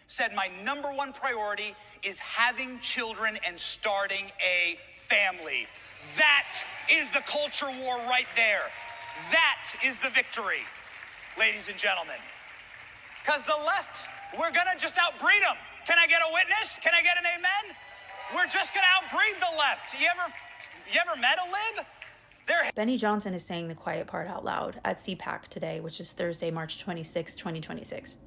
said my number one priority is having children and starting a family. That is the culture war right there. That is the victory, ladies and gentlemen. Because the left, we're gonna just outbreed them. Can I get a witness? Can I get an amen? We're just gonna outbreed the left. You ever met a lib? Benny Johnson is saying the quiet part out loud at CPAC today, which is Thursday, March 26, 2026.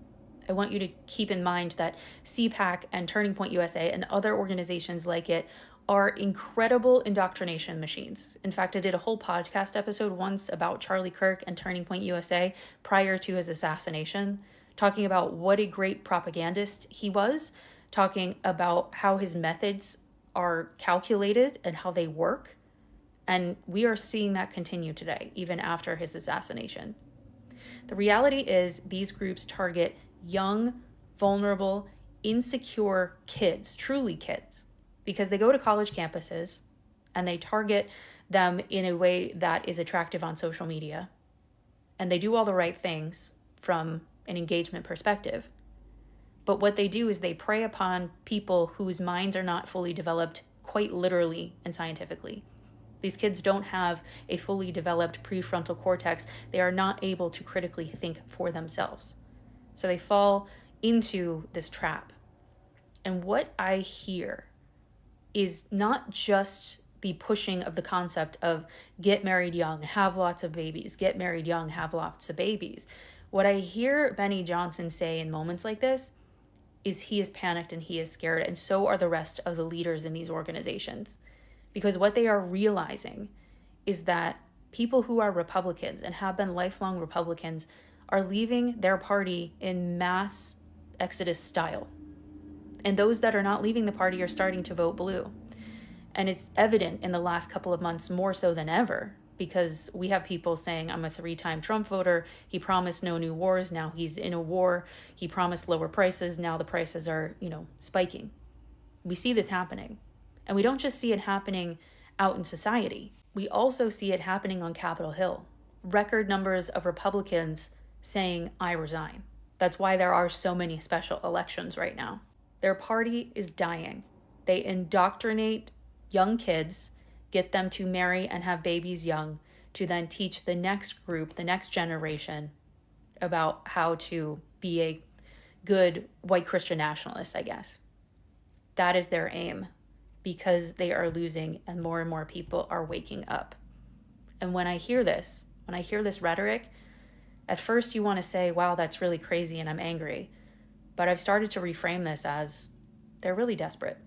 I want you to keep in mind that CPAC and Turning Point USA and other organizations like it are incredible indoctrination machines. In fact, I did a whole podcast episode once about Charlie Kirk and Turning Point USA prior to his assassination, talking about what a great propagandist he was, talking about how his methods are calculated and how they work. And we are seeing that continue today, even after his assassination. The reality is these groups target young, vulnerable, insecure kids, truly kids, because they go to college campuses and they target them in a way that is attractive on social media. And they do all the right things from an engagement perspective. But what they do is they prey upon people whose minds are not fully developed, quite literally and scientifically. These kids don't have a fully developed prefrontal cortex. They are not able to critically think for themselves. So they fall into this trap. And what I hear is not just the pushing of the concept of get married young, have lots of babies, get married young, have lots of babies. What I hear Benny Johnson say in moments like this is he is panicked and he is scared, and so are the rest of the leaders in these organizations. Because what they are realizing is that people who are Republicans and have been lifelong Republicans are leaving their party in mass exodus style. And those that are not leaving the party are starting to vote blue. And it's evident in the last couple of months more so than ever, because we have people saying, I'm a 3-time Trump voter. He promised no new wars. Now he's in a war. He promised lower prices. Now the prices are, spiking. We see this happening. And we don't just see it happening out in society. We also see it happening on Capitol Hill. Record numbers of Republicans saying, I resign. That's why there are so many special elections right now. Their party is dying. They indoctrinate young kids, get them to marry and have babies young, to then teach the next group, the next generation, about how to be a good white Christian nationalist, I guess. That is their aim, because they are losing and more people are waking up. And when I hear this rhetoric, at first you want to say, wow, that's really crazy and I'm angry. But I've started to reframe this as they're really desperate.